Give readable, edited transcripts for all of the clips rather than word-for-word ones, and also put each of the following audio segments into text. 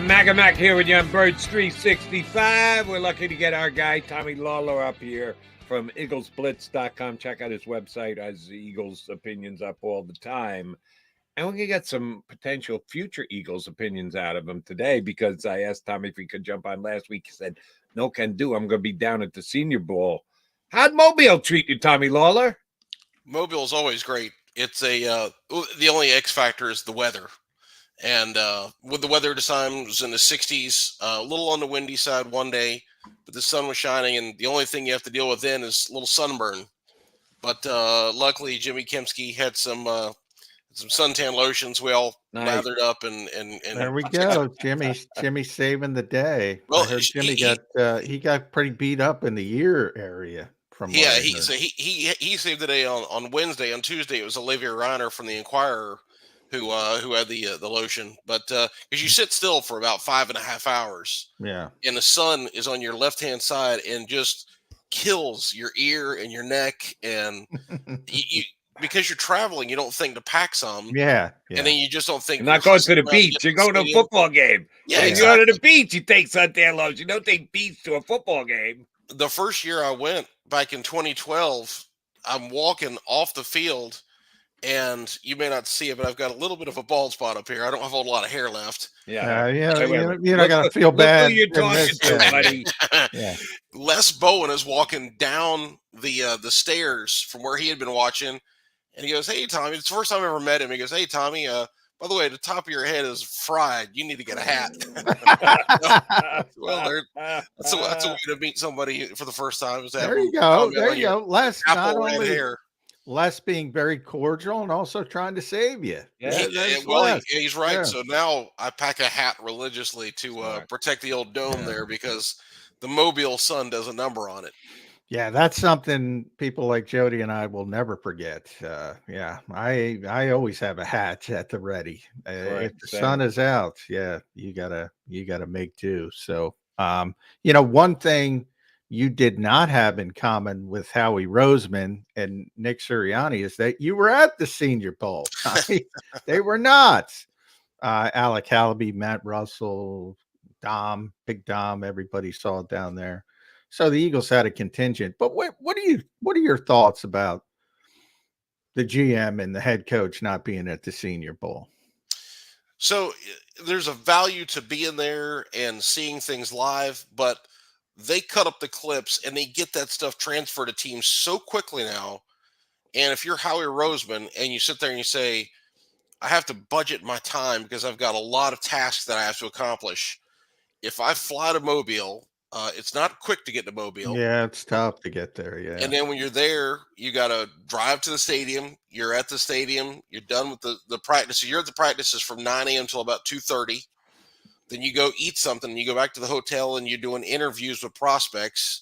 Mac here with you on Birds 365. We're lucky to get our guy, Tommy Lawlor, up here from EaglesBlitz.com. Check out his website, as Eagles opinions up all the time. And we're going to get some potential future Eagles opinions out of him today, because I asked Tommy if he could jump on last week. He said, no can do. I'm going to be down at the Senior Bowl. How'd Mobile treat you, Tommy Lawlor? Mobile's always great. It's the only X factor is the weather. And with the weather this time, it was in the 60s, a little on the windy side one day, but the sun was shining, and the only thing you have to deal with then is a little sunburn. But luckily, Jimmy Kempski had some suntan lotions. We all lathered up, and there we go. Jimmy's saving the day. Well, I heard Jimmy got pretty beat up in the ear area. He saved the day on Wednesday. On Tuesday, it was Olivia Reiner from the Inquirer who had the lotion, but because you sit still for about 5.5 hours, and the sun is on your left hand side and just kills your ear and your neck, and you because you're traveling, you don't think to pack some, and then you just don't think. You're not going to the beach. You're going to a football game. Yeah, exactly. You go to the beach, you take suntan lotion. You don't take beach to a football game. The first year I went back in 2012, I'm walking off the field. And you may not see it, but I've got a little bit of a bald spot up here. I don't have a lot of hair left. You're not gonna feel bad. You're talking to, buddy. Les Bowen is walking down the stairs from where he had been watching, and he goes, "Hey, Tommy." It's the first time I ever met him. He goes, "Hey, Tommy. By the way, the top of your head is fried. You need to get a hat." Well, that's a way to meet somebody for the first time. There you go. There you go. Les, not only hair. Les being very cordial and also trying to save you. He's right. Yeah. So now I pack a hat religiously to protect the old dome there, because the Mobile sun does a number on it. Yeah, that's something people like Jody and I will never forget. I always have a hat at the ready. If the sun is out, you gotta make do. So, one thing you did not have in common with Howie Roseman and Nick Sirianni is that you were at the Senior Bowl. They were not. Alec Hallaby, Matt Russell, Big Dom, everybody saw it down there. So the Eagles had a contingent. But what are your thoughts about the GM and the head coach not being at the Senior Bowl? So there's a value to being there and seeing things live, but they cut up the clips and they get that stuff transferred to teams so quickly now. And if you're Howie Roseman and you sit there and you say, I have to budget my time because I've got a lot of tasks that I have to accomplish. If I fly to Mobile, it's not quick to get to Mobile. Yeah, it's tough to get there. Yeah. And then when you're there, you got to drive to the stadium. You're at the stadium. You're done with the practice. So you're at the practices from 9 a.m. until about 2:30. Then you go eat something, and you go back to the hotel, and you're doing interviews with prospects,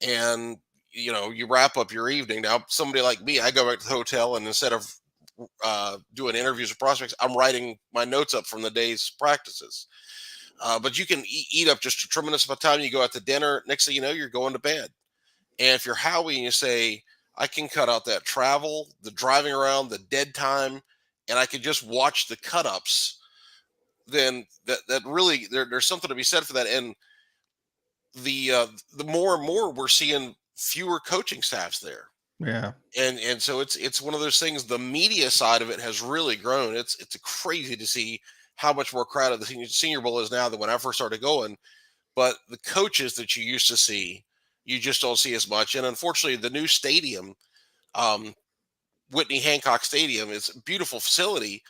and you wrap up your evening. Now, somebody like me, I go back to the hotel, and instead of doing interviews with prospects, I'm writing my notes up from the day's practices. But you can eat up just a tremendous amount of time. You go out to dinner. Next thing you know, you're going to bed. And if you're Howie and you say, I can cut out that travel, the driving around, the dead time, and I can just watch the cut-ups, then that really there's something to be said for that. And the more and more we're seeing fewer coaching staffs there. Yeah. And so it's one of those things. The media side of it has really grown. It's crazy to see how much more crowded the Senior Bowl is now than when I first started going. But the coaches that you used to see, you just don't see as much. And unfortunately, the new stadium, Whitney Hancock Stadium, is a beautiful facility.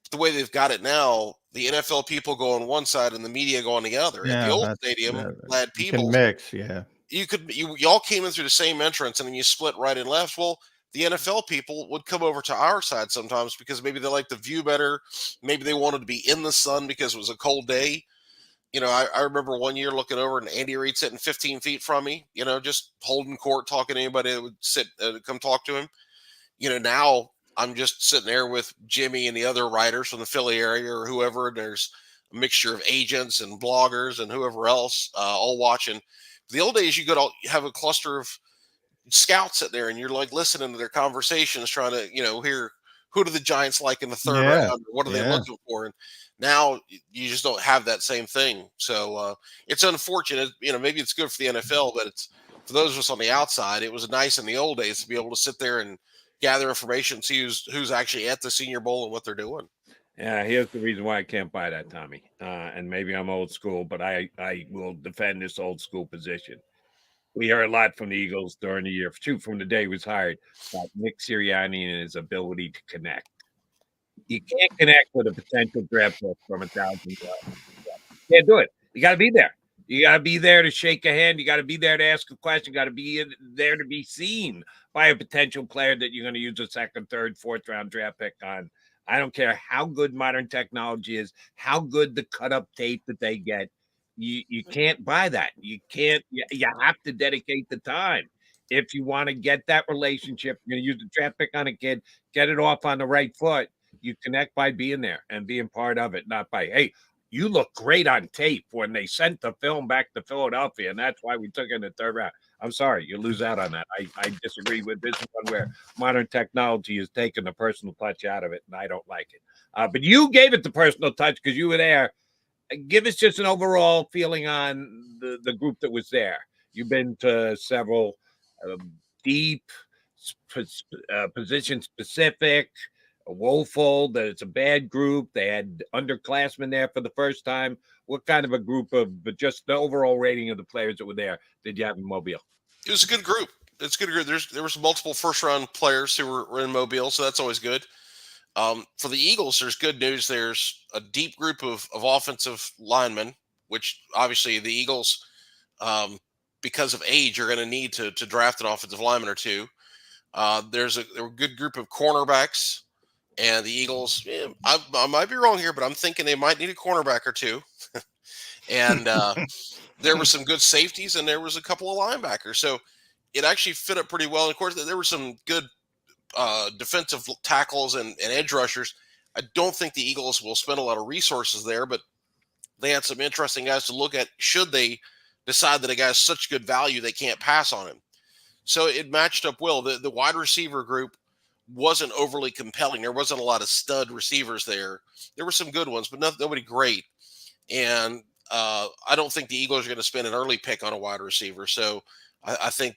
The way they've got it now, the NFL people go on one side and the media go on the other. Yeah, at the old stadium, glad people can mix. Yeah, you all came in through the same entrance and then you split right and left. Well, the NFL people would come over to our side sometimes because maybe they liked the view better. Maybe they wanted to be in the sun because it was a cold day. I remember one year looking over and Andy Reid sitting 15 feet from me, just holding court, talking to anybody that would sit, come talk to him. Now I'm just sitting there with Jimmy and the other writers from the Philly area or whoever. And there's a mixture of agents and bloggers and whoever else all watching. The old days, you could have a cluster of scouts sitting there and you're like listening to their conversations, trying to, hear who do the Giants like in the third Yeah. round? What are they Yeah. looking for? And now you just don't have that same thing. So it's unfortunate. Maybe it's good for the NFL, but it's for those of us on the outside. It was nice in the old days to be able to sit there and gather information, see who's actually at the Senior Bowl and what they're doing. Yeah, here's the reason why I can't buy that, Tommy. And maybe I'm old school, but I will defend this old school position. We heard a lot from the Eagles during the year, from the day he was hired, about Nick Sirianni and his ability to connect. You can't connect with a potential draft pick from 1,000 yards. You can't do it. You got to be there. You got to be there to shake a hand. You got to be there to ask a question. You got to be there to be seen by a potential player that you're going to use a second, third, fourth round draft pick on. I don't care how good modern technology is, how good the cut up tape that they get. You can't buy that. You can't. You have to dedicate the time. If you want to get that relationship, you're going to use the draft pick on a kid, get it off on the right foot. You connect by being there and being part of it, not by, hey, you look great on tape when they sent the film back to Philadelphia, and that's why we took it in the third round. I'm sorry, you lose out on that. I disagree with this one where modern technology is taking the personal touch out of it, and I don't like it. But you gave it the personal touch because you were there. Give us just an overall feeling on the group that was there. You've been to several deep, position-specific, woeful, that it's a bad group. They had underclassmen there for the first time. What kind of a group of, but just the overall rating of the players that were there did you have in Mobile? It was a good group. It's a good group. There was multiple first-round players who were in Mobile, so that's always good. For the Eagles, there's good news. There's a deep group of offensive linemen, which obviously the Eagles, because of age, are going to need to draft an offensive lineman or two. There were a good group of cornerbacks, and the Eagles, I might be wrong here, but I'm thinking they might need a cornerback or two. And there were some good safeties, and there was a couple of linebackers. So it actually fit up pretty well. And of course, there were some good defensive tackles and edge rushers. I don't think the Eagles will spend a lot of resources there, but they had some interesting guys to look at should they decide that a guy's such good value they can't pass on him. So it matched up well. The wide receiver group wasn't overly compelling. There wasn't a lot of stud receivers there. There were some good ones, but nobody great. And I don't think the Eagles are going to spend an early pick on a wide receiver. So I think,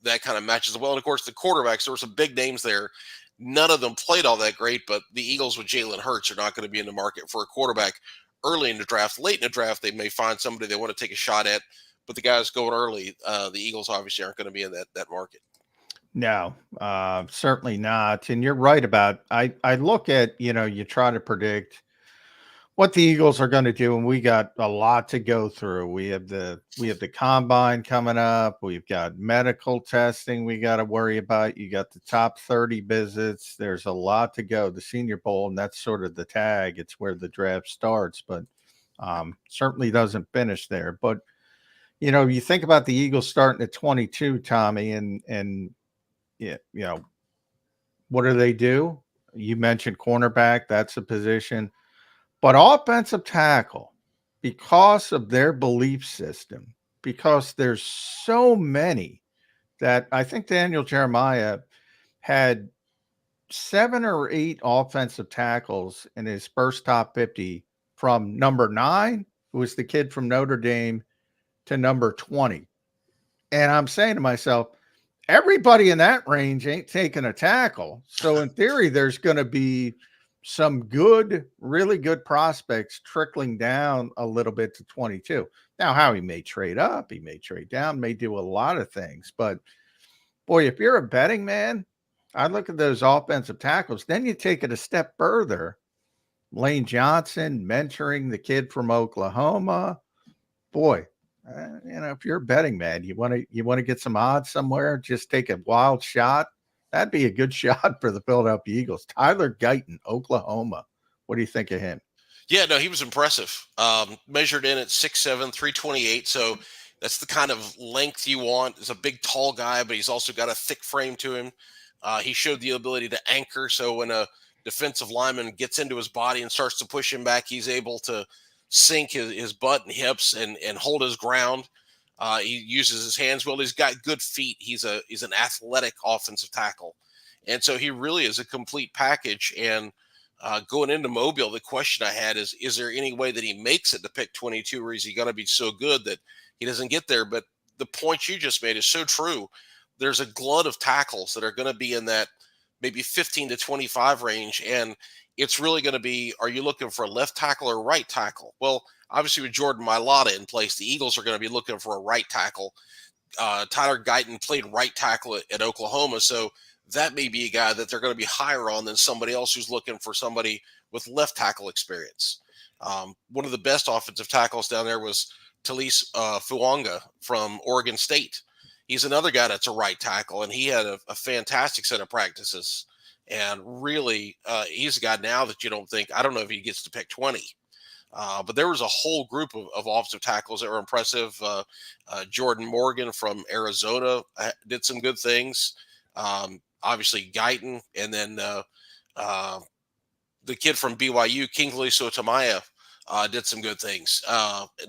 that kind of matches well. And of course, the quarterbacks, there were some big names there. None of them played all that great, but the Eagles with Jalen Hurts are not going to be in the market for a quarterback early in the draft. Late in the draft, they may find somebody they want to take a shot at, but the guys going early, the Eagles obviously aren't going to be in that market. No, certainly not. And you're right about, I look at, you try to predict what the Eagles are going to do, and we got a lot to go through. We have the combine coming up. We've got medical testing we got to worry about. You got the top 30 visits. There's a lot to go. The Senior Bowl, and that's sort of the tag. It's where the draft starts, but certainly doesn't finish there. But you think about the Eagles starting at 22, Tommy, and what do they do? You mentioned cornerback. That's a position. But offensive tackle, because of their belief system, because there's so many that I think Daniel Jeremiah had 7 or 8 offensive tackles in his first top 50 from number 9, who was the kid from Notre Dame, to number 20. And I'm saying to myself, everybody in that range ain't taking a tackle. So in theory, there's going to be some good, really good prospects trickling down a little bit to 22. Now, how he may trade up, he may trade down, may do a lot of things. But boy, if you're a betting man, I look at those offensive tackles. Then you take it a step further. Lane Johnson mentoring the kid from Oklahoma. Boy, if you're a betting man, you want to get some odds somewhere, just take a wild shot. That'd be a good shot for the Philadelphia Eagles. Tyler Guyton, Oklahoma. What do you think of him? Yeah, no, he was impressive. Measured in at 6'7", 328. So that's the kind of length you want. He's a big, tall guy, but he's also got a thick frame to him. He showed the ability to anchor. So when a defensive lineman gets into his body and starts to push him back, he's able to sink his butt and hips and hold his ground. He uses his hands well. He's got good feet. He's an athletic offensive tackle. And so he really is a complete package. And going into Mobile, the question I had is there any way that he makes it to pick 22, or is he going to be so good that he doesn't get there? But the point you just made is so true. There's a glut of tackles that are going to be in that maybe 15 to 25 range. And it's really going to be, are you looking for a left tackle or right tackle? Well, obviously with Jordan Mailata in place, the Eagles are going to be looking for a right tackle. Tyler Guyton played right tackle at Oklahoma. So that may be a guy that they're going to be higher on than somebody else who's looking for somebody with left tackle experience. One of the best offensive tackles down there was Talise Fuanga from Oregon State. He's another guy that's a right tackle, and he had a fantastic set of practices. And really, he's a guy now that you don't think, I don't know if he gets to pick 20. But there was a whole group of offensive tackles that were impressive. Jordan Morgan from Arizona did some good things. Obviously, Guyton, and then the kid from BYU, Kingsley Sotomayor, did some good things.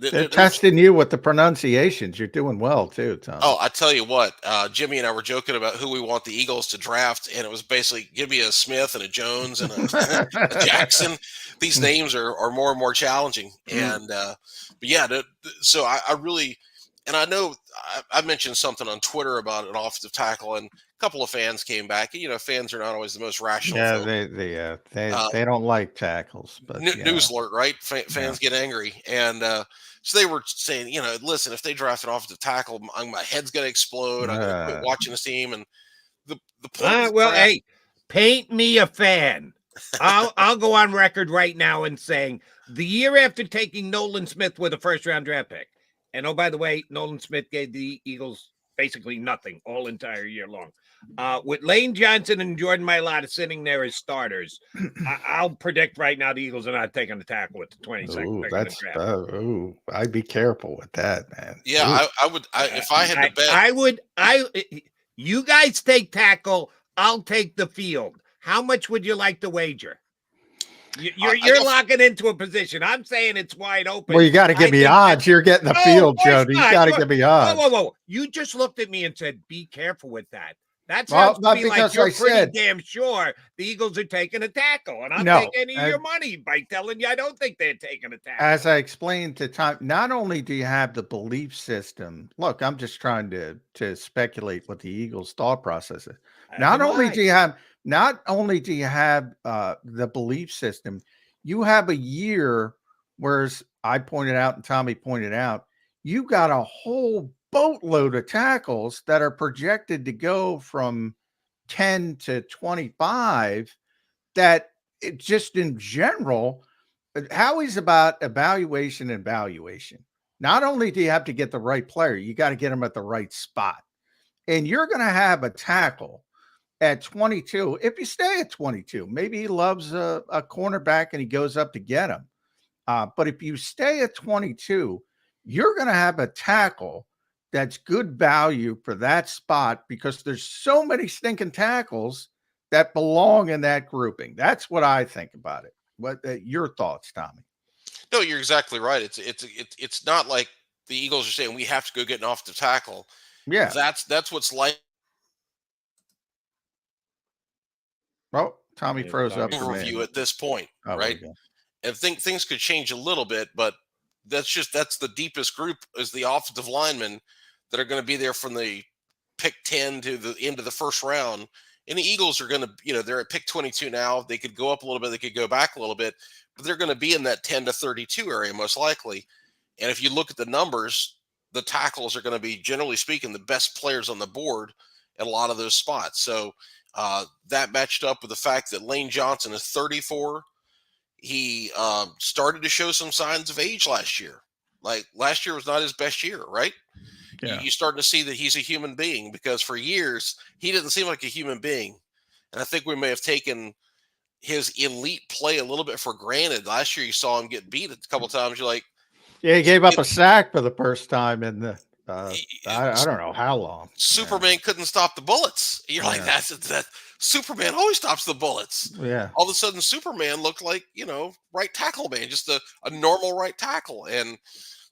They're testing you with the pronunciations. You're doing well too, Tom. Oh, I tell you what, Jimmy and I were joking about who we want the Eagles to draft, and it was basically give me a Smith and a Jones and a Jackson. These names are more and more challenging, and but yeah, so I really, and I know I mentioned something on Twitter about an offensive tackle, and a couple of fans came back. You know, fans are not always the most rational. Yeah, they don't like tackles. But news alert, right? Fans get angry, and so they were saying, you know, listen, if they draft an offensive tackle, my head's going to explode. I'm going to quit watching this team. And the point. Hey, paint me a fan. I'll go on record right now and saying the year after taking Nolan Smith with a first-round draft pick, and oh, by the way, Nolan Smith gave the Eagles basically nothing all entire year long. With Lane Johnson and Jordan Mailata sitting there as starters, I'll predict right now the Eagles are not taking the tackle with the 22nd pick of the draft. I'd be careful with that, man. Yeah, I would. If I had to bet, you guys take tackle, I'll take the field. How much would you like to wager? You're locking into a position. I'm saying it's wide open. Well, you got to give me odds. You're getting the field, Jody. You got to give me odds. Whoa. You just looked at me and said, be careful with that. That sounds to me like you're pretty damn sure the Eagles are taking a tackle. And I'm taking any of your money by telling you I don't think they're taking a tackle. As I explained to Tom, not only do you have the belief system. Look, I'm just trying to speculate what the Eagles' thought process is. Not only do you have the belief system, you have a year, whereas I pointed out and Tommy pointed out, you got a whole boatload of tackles that are projected to go from 10 to 25 that it just in general, Howie's about evaluation and valuation. Not only do you have to get the right player, you got to get them at the right spot. And you're going to have a tackle at 22. If you stay at 22, maybe he loves a cornerback and he goes up to get him. But if you stay at 22, you're going to have a tackle that's good value for that spot because there's so many stinking tackles that belong in that grouping. That's what I think about it. What your thoughts, Tommy? No, you're exactly right. It's not like the Eagles are saying we have to go get an offensive tackle. Yeah, that's what's like. Well, Tommy froze up for review at this point, right? And things could change a little bit, but that's the deepest group is the offensive linemen that are going to be there from the pick 10 to the end of the first round. And the Eagles are going to, they're at pick 22 now. They could go up a little bit. They could go back a little bit, but they're going to be in that 10 to 32 area most likely. And if you look at the numbers, the tackles are going to be, generally speaking, the best players on the board at a lot of those spots. So that matched up with the fact that Lane Johnson is 34. He started to show some signs of age last year. Like last year was not his best year, right? Yeah. You're starting to see that he's a human being because for years he didn't seem like a human being. And I think we may have taken his elite play a little bit for granted. Last year you saw him get beat a couple times. You're like, yeah, he gave up a sack for the first time in the I don't know how long. Superman couldn't stop the bullets. You're like, that Superman always stops the bullets. Yeah. All of a sudden Superman looked like, right tackle man, just a normal right tackle. And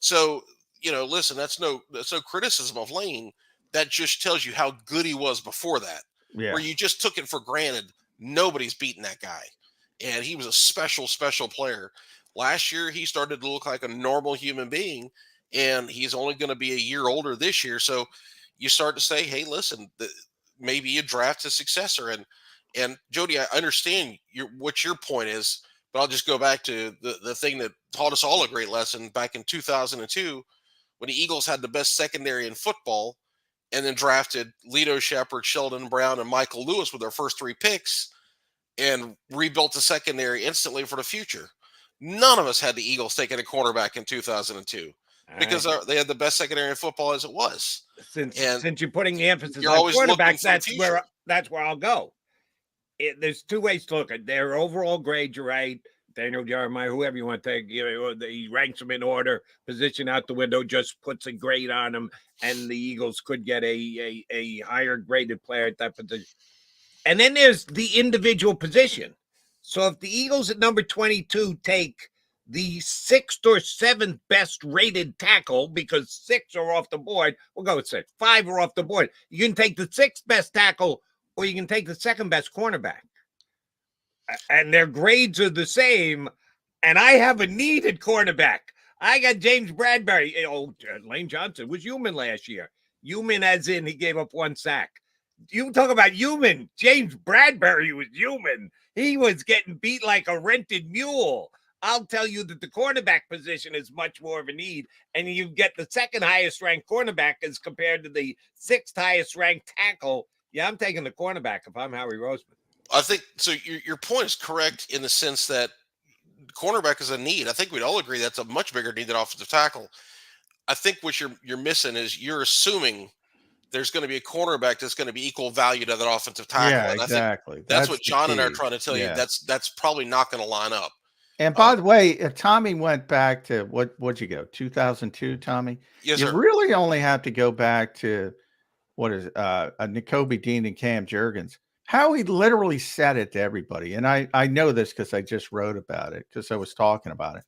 so, listen, that's no criticism of Lane. That just tells you how good he was before that. Yeah. where you just took it for granted. Nobody's beating that guy. And he was a special, special player. Last year, he started to look like a normal human being, and he's only going to be a year older this year. So you start to say, hey, listen, maybe you draft a successor. And Jody, I understand what your point is, but I'll just go back to the thing that taught us all a great lesson back in 2002 when the Eagles had the best secondary in football and then drafted Lito Shepherd, Sheldon Brown, and Michael Lewis with their first 3 picks and rebuilt the secondary instantly for the future. None of us had the Eagles taking a cornerback in 2002 because they had the best secondary in football as it was. Since you're putting the emphasis you're on always quarterbacks, looking that's where I'll go. There's 2 ways to look at their overall grade. You're right. Daniel Jeremiah, whoever you want to take, he ranks them in order, position out the window, just puts a grade on them, and the Eagles could get a higher graded player at that position. And then there's the individual position. So if the Eagles at number 22 take the 6th or 7th best rated tackle, because 6 are off the board, we'll go with 6. 5 are off the board. You can take the 6th best tackle, or you can take the 2nd best cornerback. And their grades are the same. And I have a needed cornerback. I got James Bradbury. Lane Johnson was human last year. Human as in he gave up 1 sack. You talk about human. James Bradbury was human. He was getting beat like a rented mule. I'll tell you that the cornerback position is much more of a need. And you get the 2nd highest ranked cornerback as compared to the 6th highest ranked tackle. Yeah, I'm taking the cornerback if I'm Howie Roseman. I think so. Your point is correct in the sense that cornerback is a need. I think we'd all agree that's a much bigger need than offensive tackle. I think what you're missing is you're assuming there's going to be a cornerback that's going to be equal value to that offensive tackle. Yeah, and exactly. I think that's what John and I are trying to tell you. That's probably not going to line up. And by the way, if Tommy went back to what'd you go 2002, Tommy? Yes, you sir. really only have to go back to N'Kobe Dean and Cam Jurgens. Howie literally said it to everybody, and I know this because I just wrote about it because I was talking about it.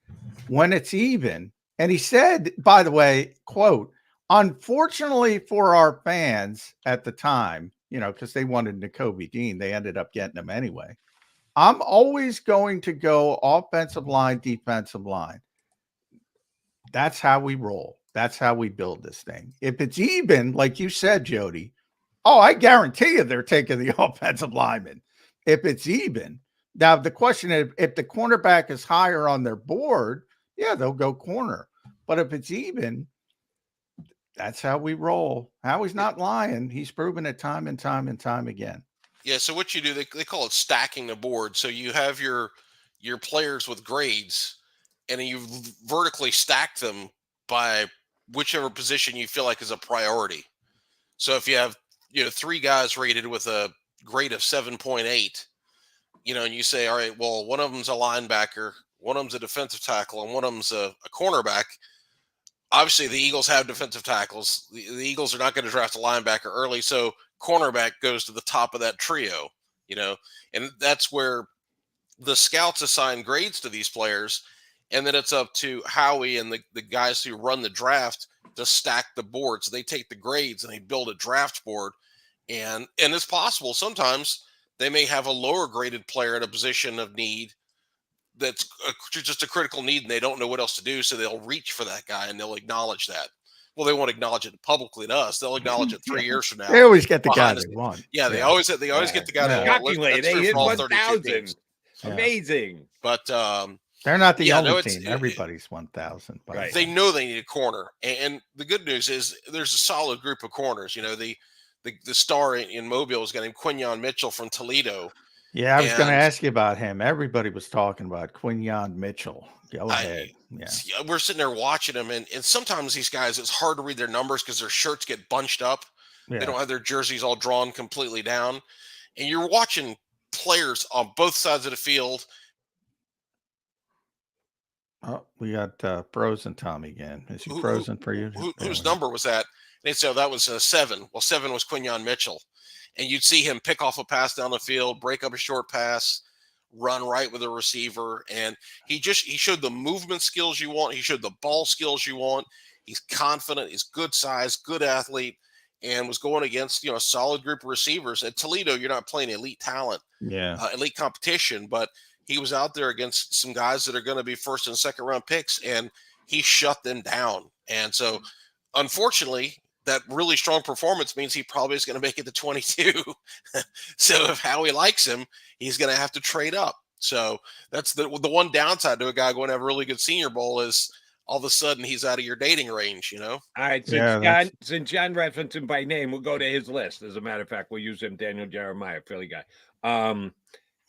When it's even, and he said, by the way, quote, unfortunately for our fans at the time, because they wanted N'Kobe Dean, they ended up getting him anyway. I'm always going to go offensive line, defensive line. That's how we roll. That's how we build this thing. If it's even, like you said, Jody, I guarantee you they're taking the offensive lineman. If it's even. Now, the question is, if the cornerback is higher on their board, yeah, they'll go corner. But if it's even, that's how we roll. Howie's not lying. He's proven it time and time and time again. Yeah, so what you do, they call it stacking the board. So you have your players with grades, and then you vertically stack them by whichever position you feel like is a priority. So if you have 3 guys rated with a grade of 7.8, and you say, all right, well, one of them's a linebacker, one of them's a defensive tackle, and one of them's a cornerback. Obviously, the Eagles have defensive tackles. The Eagles are not going to draft a linebacker early, so cornerback goes to the top of that trio, and that's where the scouts assign grades to these players, and then it's up to Howie and the guys who run the draft to stack the board. So they take the grades and they build a draft board, and it's possible sometimes they may have a lower graded player at a position of need that's just a critical need, and they don't know what else to do, so they'll reach for that guy and they'll acknowledge that. Well, they won't acknowledge it publicly to us. They'll acknowledge it 3 years from now. They always get the guy they want. Yeah, they always get the guy they want. Shockingly, they hit 1,000. Amazing. But they're not the only team. Everybody's 1,000. Right. They know they need a corner, and the good news is there's a solid group of corners. The star in Mobile is a guy named Quinyon Mitchell from Toledo. Yeah, I was going to ask you about him. Everybody was talking about Quinyon Mitchell. Go ahead. We're sitting there watching him, and sometimes these guys, it's hard to read their numbers because their shirts get bunched up. Yeah. They don't have their jerseys all drawn completely down. And you're watching players on both sides of the field. Oh, we got frozen Tommy again. Is he frozen for you? Whose number was that? And they'd say, that was 7. Well, 7 was Quinyon Mitchell. And you'd see him pick off a pass down the field, break up a short pass, run right with a receiver. And he showed the movement skills you want. He showed the ball skills you want. He's confident. He's good size, good athlete. and was going against, a solid group of receivers. At Toledo, you're not playing elite talent, elite competition, but he was out there against some guys that are going to be first and second round picks, and he shut them down. And so, unfortunately, that really strong performance means he probably is going to make it to 22. So if Howie likes him, he's going to have to trade up. So that's the one downside to a guy going to have a really good Senior Bowl is all of a sudden he's out of your dating range, All right, since John referenced him by name, we'll go to his list. As a matter of fact, we'll use him, Daniel Jeremiah, Philly guy.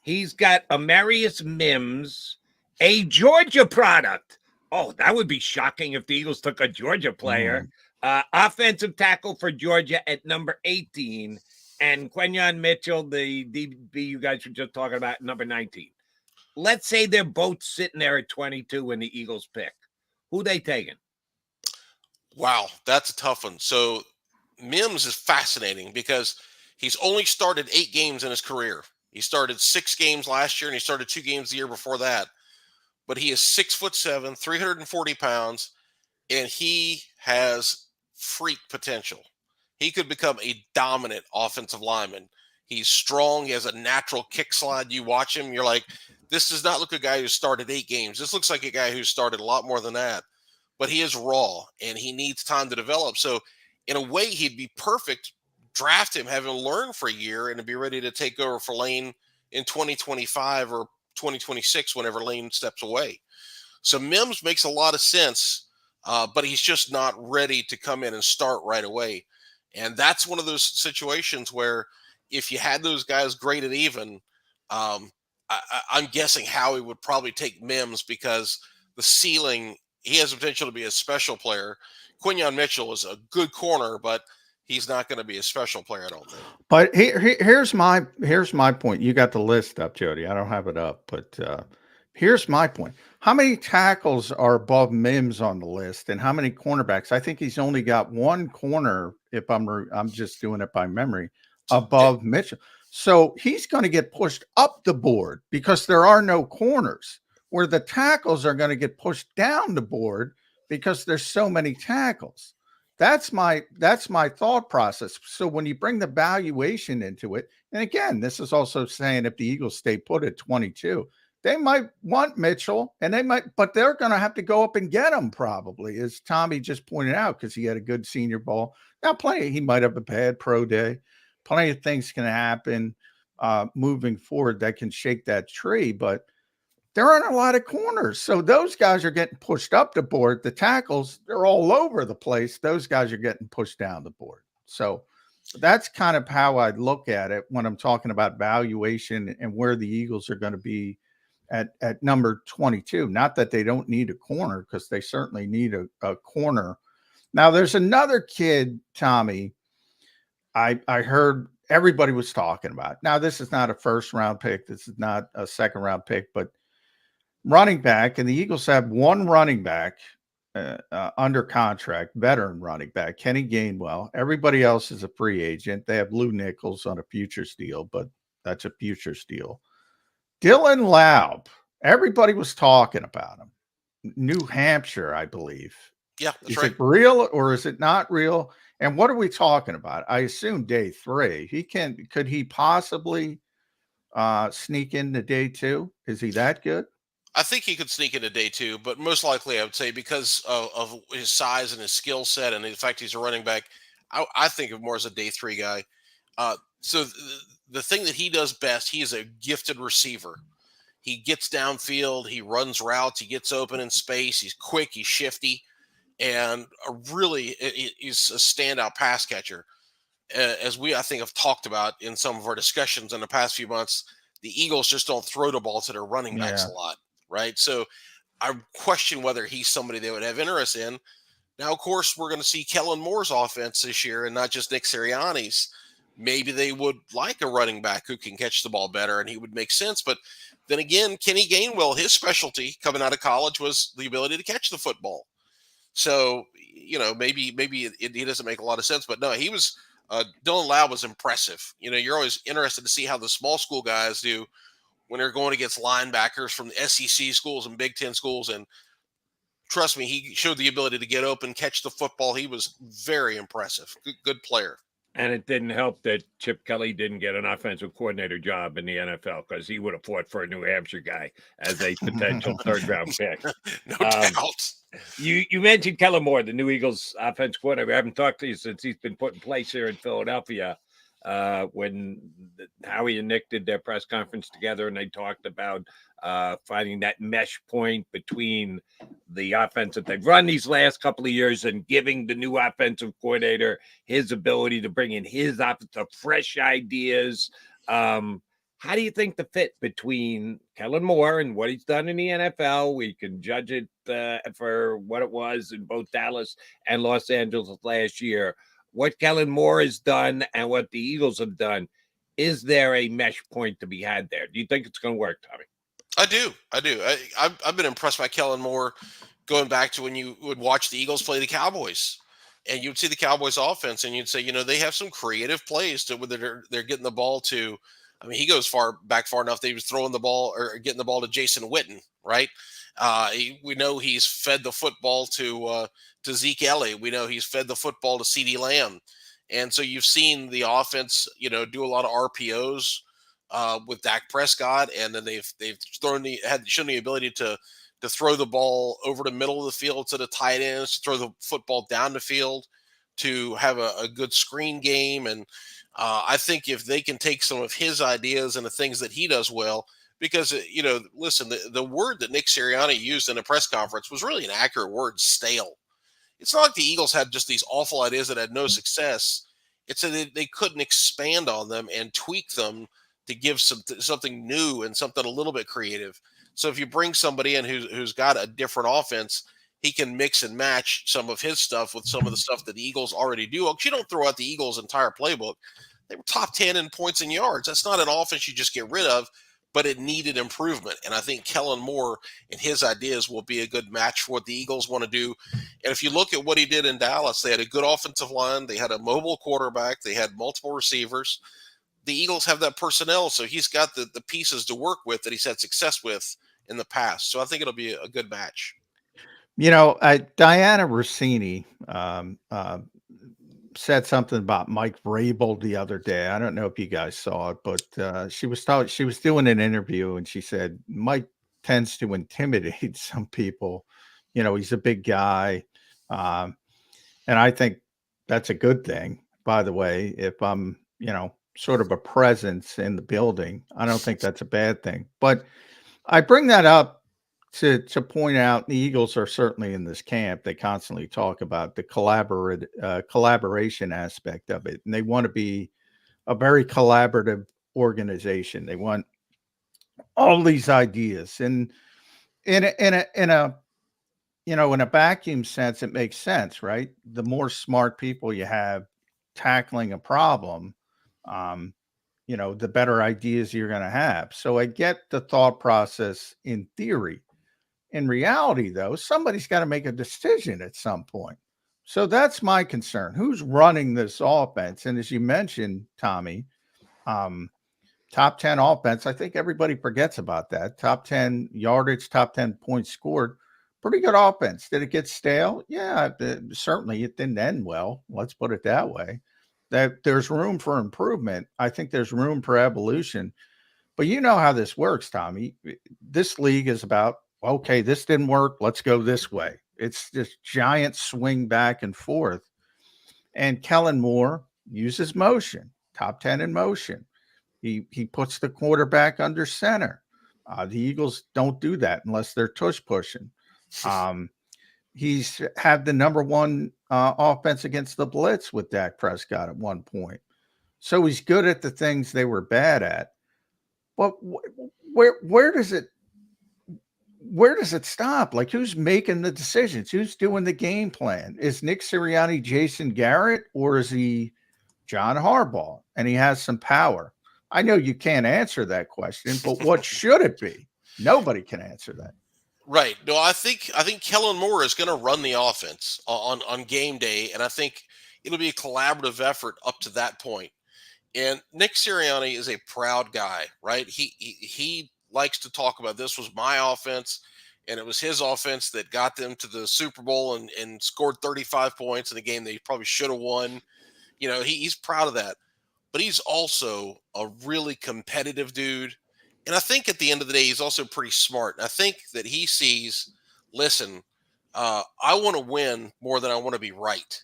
He's got Amarius Mims, a Georgia product. Oh, that would be shocking if the Eagles took a Georgia player. Offensive tackle for Georgia at number 18, and Quinyon Mitchell, the DB you guys were just talking about, number 19. Let's say they're both sitting there at 22 when the Eagles pick. Who they taking? Wow, that's a tough one. So Mims is fascinating because he's only started 8 games in his career. He started 6 games last year, and he started 2 games the year before that. But he is 6'7", 340 pounds, and he has freak potential. He could become a dominant offensive lineman. He's strong. He has a natural kick slide. You watch him, you're like, this does not look like a guy who started 8 games. This looks like a guy who started a lot more than that. But he is raw, and he needs time to develop. So in a way, he'd be perfect. Draft him, have him learn for a year, and be ready to take over for Lane in 2025 or 2026 whenever Lane steps away. So Mims makes a lot of sense, but he's just not ready to come in and start right away. And that's one of those situations where if you had those guys graded even, I'm guessing Howie would probably take Mims because the ceiling, he has the potential to be a special player. Quinyon Mitchell is a good corner, but he's not going to be a special player, I don't think. But here's my point. You got the list up, Jody. I don't have it up, but here's my point. How many tackles are above Mims on the list, and how many cornerbacks? I think he's only got 1 corner, if I'm just doing it by memory, above Mitchell. So he's going to get pushed up the board because there are no corners, where the tackles are going to get pushed down the board because there's so many tackles. That's my thought process. So when you bring the valuation into it, and again, this is also saying if the Eagles stay put at 22, they might want Mitchell, and but they're going to have to go up and get him probably, as Tommy just pointed out, because he had a good Senior Bowl. Now, he might have a bad pro day. Plenty of things can happen moving forward that can shake that tree, but there aren't a lot of corners. So those guys are getting pushed up the board. The tackles, they're all over the place. Those guys are getting pushed down the board. So that's kind of how I look at it when I'm talking about valuation and where the Eagles are going to be at number 22. Not that they don't need a corner, because they certainly need a corner. Now, there's another kid, Tommy, I heard everybody was talking about. Now, this is not a first-round pick. This is not a second-round pick, but running back, and the Eagles have 1 running back under contract, veteran running back, Kenny Gainwell. Everybody else is a free agent. They have Lou Nichols on a futures deal, but that's a futures deal. Dylan Laub, everybody was talking about him. New Hampshire, I believe. Yeah, that's is right. It real or is it not real? And what are we talking about? I assume day 3. Could he possibly sneak into day 2? Is he that good? I think he could sneak into day 2, but most likely I would say because of his size and his skill set and the fact he's a running back, I think of more as a day 3 guy. So the thing that he does best, he is a gifted receiver. He gets downfield, he runs routes, he gets open in space, he's quick, he's shifty, and he's a standout pass catcher. As we, I think, have talked about in some of our discussions in the past few months, the Eagles just don't throw the ball to their running backs a lot, right? So I question whether he's somebody they would have interest in. Now, of course, we're going to see Kellen Moore's offense this year and not just Nick Sirianni's. Maybe they would like a running back who can catch the ball better, and he would make sense. But then again, Kenny Gainwell, his specialty coming out of college was the ability to catch the football. So, maybe he doesn't make a lot of sense. But no, he was Dylan Laub was impressive. You're always interested to see how the small school guys do when they're going against linebackers from the SEC schools and Big Ten schools. And trust me, he showed the ability to get open, catch the football. He was very impressive. Good player. And it didn't help that Chip Kelly didn't get an offensive coordinator job in the NFL, because he would have fought for a New Hampshire guy as a potential third-round pick. No doubt. You mentioned Kellen Moore, the new Eagles offensive coordinator. I haven't talked to you since he's been put in place here in Philadelphia. When Howie and Nick did their press conference together, and they talked about finding that mesh point between the offense that they've run these last couple of years and giving the new offensive coordinator his ability to bring in his offensive fresh ideas. How do you think the fit between Kellen Moore and what he's done in the NFL? We can judge it for what it was in both Dallas and Los Angeles last year. What Kellen Moore has done and what the Eagles have done, is there a mesh point to be had there? Do you think it's going to work, Tommy? I do. I've been impressed by Kellen Moore going back to when you would watch the Eagles play the Cowboys, and you'd see the Cowboys offense and you'd say, they have some creative plays to whether they're getting the ball to. I mean, he goes far enough that he was throwing the ball or getting the ball to Jason Witten, right? We know he's fed the football to Zeke Elliott. We know he's fed the football to CeeDee Lamb. And so you've seen the offense, do a lot of RPOs with Dak Prescott, and then they've shown the ability to throw the ball over the middle of the field to the tight ends, to throw the football down the field, to have a good screen game. And I think if they can take some of his ideas and the things that he does well, because, listen, the word that Nick Sirianni used in a press conference was really an accurate word: stale. It's not like the Eagles had just these awful ideas that had no success. It's that they couldn't expand on them and tweak them to give something new and something a little bit creative. So if you bring somebody in who's got a different offense, he can mix and match some of his stuff with some of the stuff that the Eagles already do. You don't throw out the Eagles' entire playbook. They were top 10 in points and yards. That's not an offense you just get rid of, but it needed improvement. And I think Kellen Moore and his ideas will be a good match for what the Eagles want to do. And if you look at what he did in Dallas, they had a good offensive line. They had a mobile quarterback. They had multiple receivers. The Eagles have that personnel, so he's got the pieces to work with that he's had success with in the past. So I think it'll be a good match. Diana Rossini said something about Mike Vrabel the other day. I don't know if you guys saw it, but she was doing an interview, and she said Mike tends to intimidate some people. He's a big guy, and I think that's a good thing. By the way, if I'm sort of a presence in the building, I don't think that's a bad thing. But I bring that up to point out the Eagles are certainly in this camp. They constantly talk about the collaboration aspect of it, and they want to be a very collaborative organization. They want all these ideas, and in a vacuum sense, it makes sense, right? The more smart people you have tackling a problem, the better ideas you're going to have. So I get the thought process in theory. In reality, though, somebody's got to make a decision at some point. So that's my concern. Who's running this offense? And as you mentioned, Tommy, top 10 offense, I think everybody forgets about that. Top 10 yardage, top 10 points scored. Pretty good offense. Did it get stale? Yeah, certainly it didn't end well. Let's put it that way. That there's room for improvement. I think there's room for evolution. But you know how this works, Tommy. This league is about, okay, this didn't work. Let's go this way. It's this giant swing back and forth. And Kellen Moore uses motion, top 10 in motion. He puts the quarterback under center. The Eagles don't do that unless they're tush pushing. He's had the number one offense against the blitz with Dak Prescott at one point. So he's good at the things they were bad at. But where does it stop? Like, who's making the decisions? Who's doing the game plan? Is Nick Sirianni Jason Garrett, or is he John Harbaugh? And he has some power. I know you can't answer that question, but what should it be? Nobody can answer that. Right. No, I think Kellen Moore is going to run the offense on game day, and I think it'll be a collaborative effort up to that point. And Nick Sirianni is a proud guy, right? He likes to talk about, this was my offense, and it was his offense that got them to the Super Bowl and scored 35 points in a game they probably should have won. He's proud of that, but he's also a really competitive dude. And I think at the end of the day, he's also pretty smart. And I think that he sees, listen, I want to win more than I want to be right.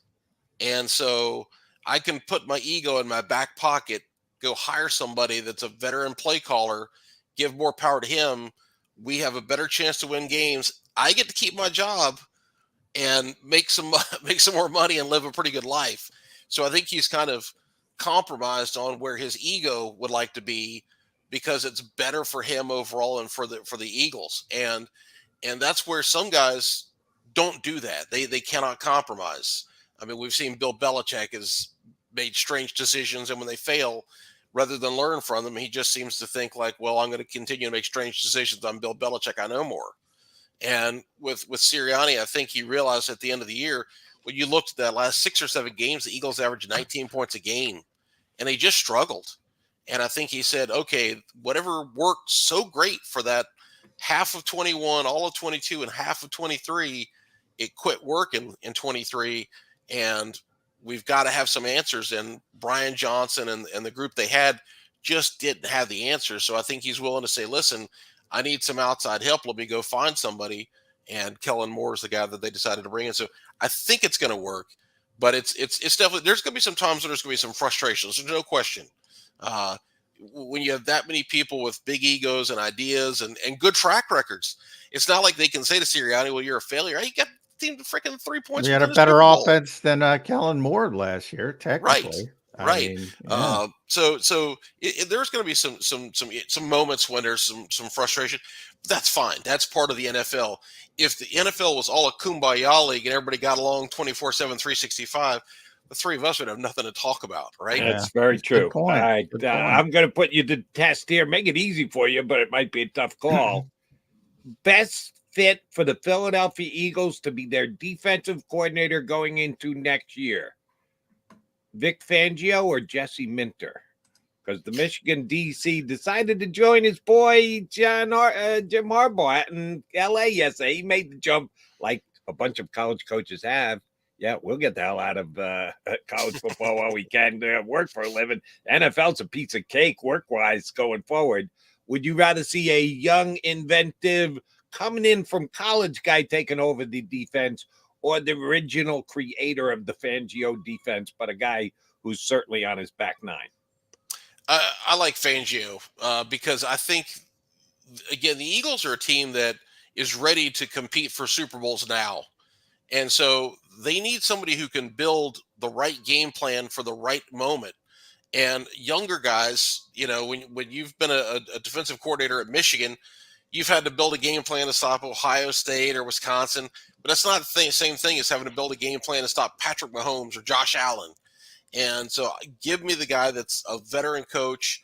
And so I can put my ego in my back pocket, go hire somebody that's a veteran play caller, give more power to him. We have a better chance to win games. I get to keep my job and make some more money and live a pretty good life. So I think he's kind of compromised on where his ego would like to be, because it's better for him overall and for the Eagles. And that's where some guys don't do that. They cannot compromise. I mean, we've seen Bill Belichick has made strange decisions, and when they fail, rather than learn from them, he just seems to think like, well, I'm going to continue to make strange decisions. I'm Bill Belichick. I know more. And with Sirianni, I think he realized at the end of the year, when you looked at that last 6 or 7 games, the Eagles averaged 19 points a game, and they just struggled. And I think he said, okay, whatever worked so great for that half of 21, all of 22, and half of 23, it quit working in 23. And we've got to have some answers. And Brian Johnson and the group they had just didn't have the answers. So I think he's willing to say, listen, I need some outside help. Let me go find somebody. And Kellen Moore is the guy that they decided to bring in. So I think it's going to work, but it's definitely, there's going to be some times when there's going to be some frustrations. There's no question. When you have that many people with big egos and ideas and good track records, it's not like they can say to Sirianni, well, you're a failure. You got team to freaking 3 points. We had a better offense than Kellen Moore last year, technically. Right. I mean, yeah. So there's going to be some moments when there's some frustration. That's fine. That's part of the NFL. If the NFL was all a kumbaya league and everybody got along 24/7, 365, the three of us would have nothing to talk about, right? That's very true. Good point. All right. Good point. I'm going to put you to test here. Make it easy for you, but it might be a tough call. Best fit for the Philadelphia Eagles to be their defensive coordinator going into next year? Vic Fangio or Jesse Minter? Because the Michigan DC decided to join his boy Jim Harbaugh in LA yesterday. He made the jump like a bunch of college coaches have. Yeah, we'll get the hell out of college football while we can work for a living. NFL's a piece of cake work-wise going forward. Would you rather see a young, inventive, coming in from college guy taking over the defense, or the original creator of the Fangio defense, but a guy who's certainly on his back nine? I like Fangio because I think, again, the Eagles are a team that is ready to compete for Super Bowls now. And so they need somebody who can build the right game plan for the right moment. And younger guys, when you've been a defensive coordinator at Michigan, you've had to build a game plan to stop Ohio State or Wisconsin, but that's not the same thing as having to build a game plan to stop Patrick Mahomes or Josh Allen. And so give me the guy that's a veteran coach,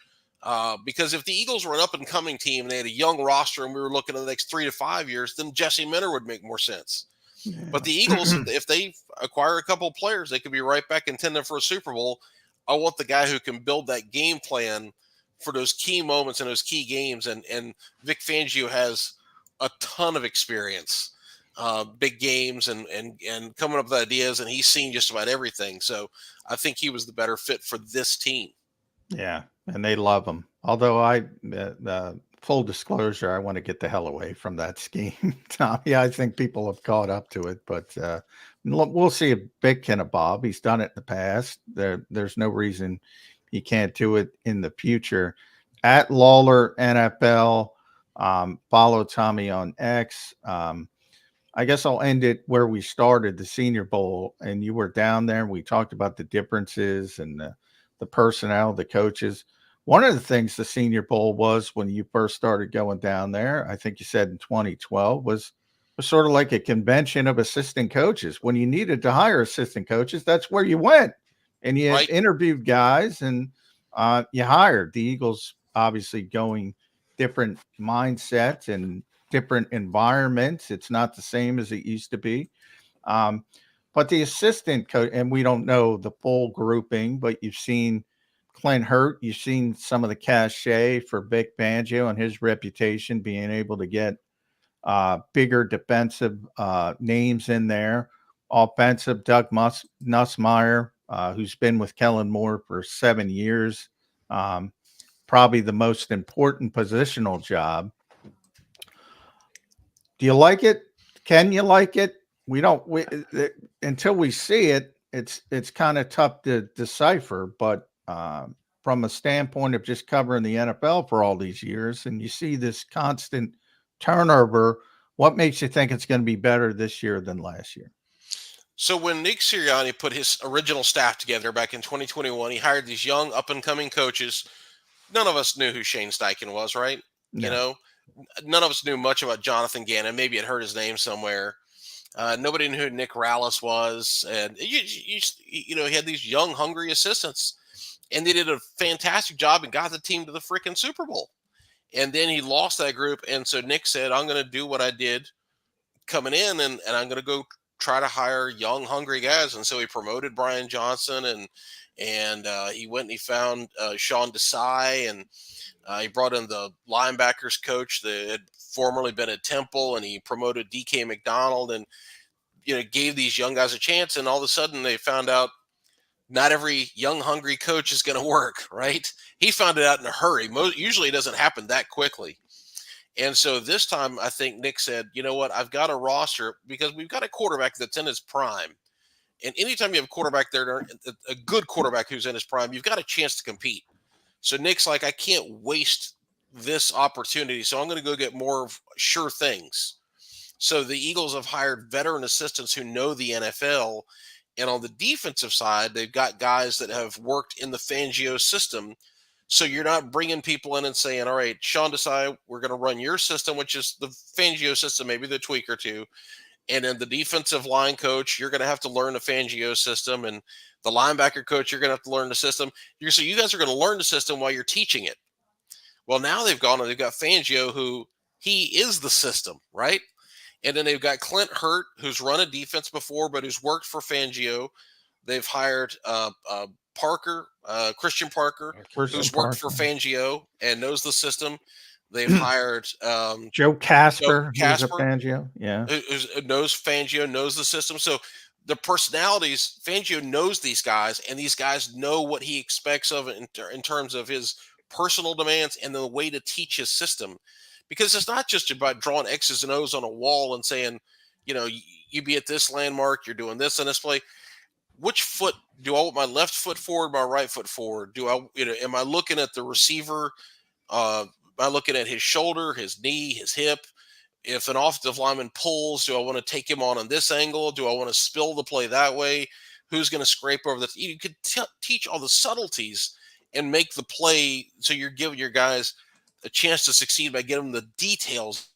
because if the Eagles were an up-and-coming team and they had a young roster and we were looking at the next 3 to 5 years, then Jesse Minter would make more sense. Yeah. But the Eagles, if they acquire a couple of players, they could be right back contending for a Super Bowl. I want the guy who can build that game plan for those key moments and those key games. And Vic Fangio has a ton of experience, big games and coming up with ideas, and he's seen just about everything. So I think he was the better fit for this team. Yeah, and they love him. Although full disclosure, I want to get the hell away from that scheme, Tommy. I think people have caught up to it, but we'll see if Vic can evolve. He's done it in the past. There's no reason he can't do it in the future. At Lawlor NFL, follow Tommy on X. I guess I'll end it where we started, the Senior Bowl, and you were down there and we talked about the differences and the personnel, the coaches. One of the things the Senior Bowl was when you first started going down there, I think you said in 2012, was sort of like a convention of assistant coaches. When you needed to hire assistant coaches, that's where you went. And you interviewed guys and you hired. The Eagles obviously going different mindsets and different environments. It's not the same as it used to be. But the assistant coach, and we don't know the full grouping, but you've seen Clint Hurt, you've seen some of the cachet for Vic Fangio and his reputation being able to get bigger defensive names in there. Offensive, Doug Nussmeier, who's been with Kellen Moore for 7 years. Probably the most important positional job. Do you like it? Can you like it? Until we see it, it's kind of tough to decipher. But from a standpoint of just covering the NFL for all these years, and you see this constant turnover, what makes you think it's going to be better this year than last year? So when Nick Sirianni put his original staff together back in 2021, he hired these young up-and-coming coaches. None of us knew who Shane Steichen was, right? No. You know, none of us knew much about Jonathan Gannon. Maybe had heard his name somewhere. Nobody knew who Nick Rallis was. And, you know, he had these young, hungry assistants. And they did a fantastic job and got the team to the freaking Super Bowl. And then he lost that group. And so Nick said, I'm going to do what I did coming in, and I'm going to go try to hire young, hungry guys. And so he promoted Brian Johnson, and he went and he found Sean Desai, and he brought in the linebackers coach that had formerly been at Temple, and he promoted DK McDonald, and, you know, gave these young guys a chance. And all of a sudden they found out not every young, hungry coach is going to work, right? He found it out in a hurry. Usually it doesn't happen that quickly. And so this time, I think Nick said, you know what, I've got a roster because we've got a quarterback that's in his prime. And anytime you have a quarterback there, a good quarterback who's in his prime, you've got a chance to compete. So Nick's like, I can't waste this opportunity, so I'm going to go get more sure things. So the Eagles have hired veteran assistants who know the NFL. And on the defensive side, they've got guys that have worked in the Fangio system. So you're not bringing people in and saying, all right, Sean Desai, we're going to run your system, which is the Fangio system, maybe the tweak or two. And then the defensive line coach, you're going to have to learn the Fangio system. And the linebacker coach, you're going to have to learn the system. So you guys are going to learn the system while you're teaching it. Well, now they've got Fangio, who he is the system, right? And then they've got Clint Hurt, who's run a defense before, but who's worked for Fangio. They've hired Christian Parker, who's worked for Fangio and knows the system. They've hired Joe Casper, who's a Fangio, who knows Fangio, knows the system. So the personalities, Fangio knows these guys, and these guys know what he expects of it in terms of his personal demands and the way to teach his system. Because it's not just about drawing X's and O's on a wall and saying, you know, you be at this landmark, you're doing this and this play. Which foot do I want my left foot forward, my right foot forward? Am I looking at the receiver? Am I looking at his shoulder, his knee, his hip? If an offensive lineman pulls, do I want to take him on this angle? Do I want to spill the play that way? Who's going to scrape over the? You could teach all the subtleties and make the play so you're giving your guys a chance to succeed by giving them the details.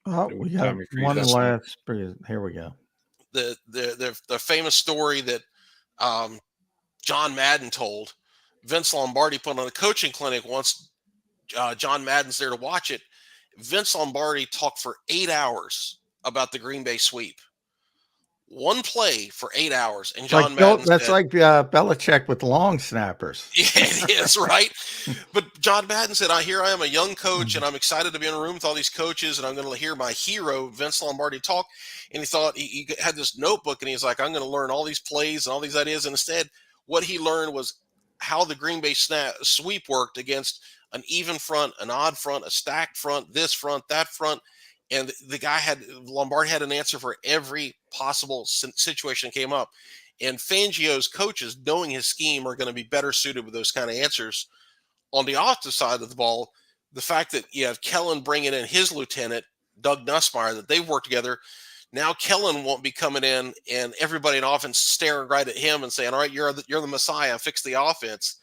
Oh, we got one last. Here we go. The famous story that John Madden told. Vince Lombardi put on a coaching clinic once. John Madden's there to watch it. Vince Lombardi talked for 8 hours about the Green Bay sweep. One play for 8 hours, and John Madden. That's like Belichick with long snappers. Yeah, it is, right? But John Madden said, here I am, a young coach, and I'm excited to be in a room with all these coaches, and I'm going to hear my hero, Vince Lombardi, talk. And he thought he had this notebook, and he's like, I'm going to learn all these plays and all these ideas. And instead, what he learned was how the Green Bay sweep worked against an even front, an odd front, a stacked front, this front, that front. And Lombardi had an answer for every possible situation that came up. And Fangio's coaches, knowing his scheme, are going to be better suited with those kind of answers. On the offensive side of the ball, the fact that you have Kellen bringing in his lieutenant, Doug Nussmeier, that they've worked together. Now Kellen won't be coming in and everybody in offense staring right at him and saying, all right, you're the Messiah, fix the offense.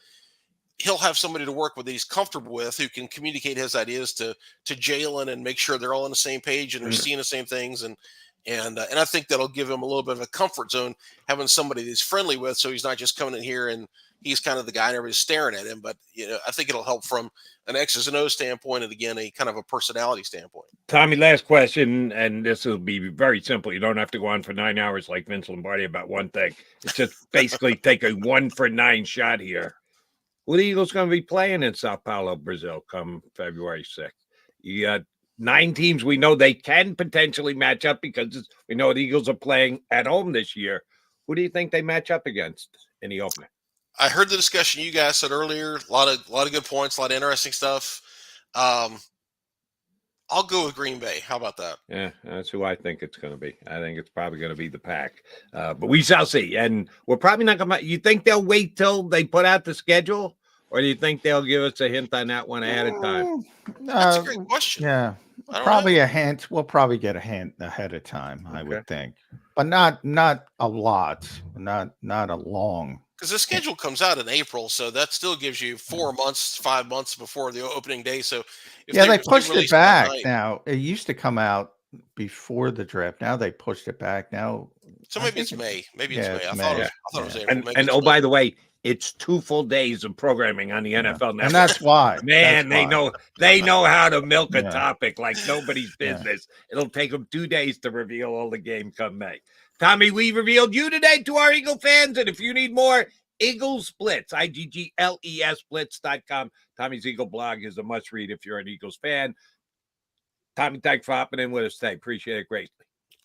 He'll have somebody to work with that he's comfortable with who can communicate his ideas to Jalen and make sure they're all on the same page and they're seeing the same things. And I think that'll give him a little bit of a comfort zone, having somebody that he's friendly with. So he's not just coming in here and he's kind of the guy and everybody's staring at him. But, I think it'll help from an X's and O's standpoint. And again, a kind of a personality standpoint. Tommy, last question. And this will be very simple. You don't have to go on for 9 hours like Vince Lombardi about one thing. It's just basically take a 1-for-9 shot here. Who the Eagles going to be playing in Sao Paulo, Brazil, come February 6th? You got 9 teams we know they can potentially match up because we know the Eagles are playing at home this year. Who do you think they match up against in the opener? I heard the discussion you guys said earlier. A lot of good points, a lot of interesting stuff. I'll go with Green Bay. How about that? Yeah, that's who I think it's going to be. I think it's probably going to be the Pack. But we shall see. And we're probably not going to – you think they'll wait till they put out the schedule? Or do you think they'll give us a hint on that one ahead of time? That's a great question. Yeah, probably a hint. We'll probably get a hint ahead of time, I would think. But not a lot. Not a long – because the schedule comes out in April, so that still gives you 4 months, 5 months before the opening day. So, they pushed it back now. It used to come out before the draft. Now they pushed it back. Now, so maybe it's May. Maybe it's May. I thought it was April. And oh, by the way, it's 2 full days of programming on the NFL Network, and that's why. Man, they know how to milk a topic like nobody's business. It'll take them 2 days to reveal all the game come May. Tommy, we revealed you today to our Eagle fans, and if you need more, Eagle Splits, IGGLES Splits.com. Tommy's Eagle blog is a must-read if you're an Eagles fan. Tommy, thanks for hopping in with us today. Appreciate it greatly.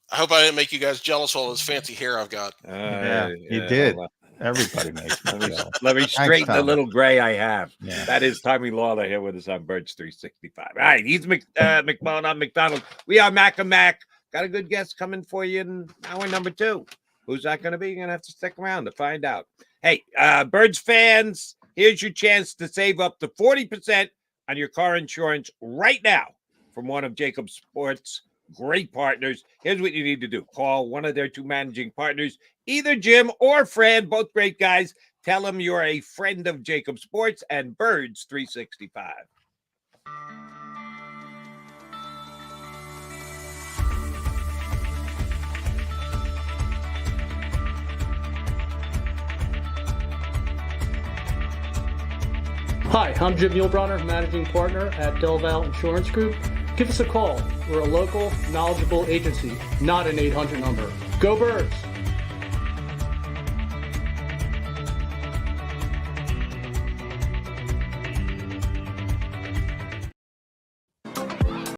I hope I didn't make you guys jealous of all this fancy hair I've got. You did. Everybody makes me jealous. Let me straighten the little gray I have. Yeah. That is Tommy Lawlor here with us on Birds 365. All right, he's McMullen. I'm McDonald. We are Mac and Mac. Got a good guest coming for you in hour number 2. Who's that going to be? You're going to have to stick around to find out. Hey, Birds fans, here's your chance to save up to 40% on your car insurance right now from one of JAKIB Sports' great partners. Here's what you need to do. Call one of their 2 managing partners, either Jim or Fran, both great guys. Tell them you're a friend of JAKIB Sports and Birds 365. Hi, I'm Jim Muehlbronner, Managing Partner at Del Val Insurance Group. Give us a call. We're a local, knowledgeable agency, not an 800 number. Go Birds!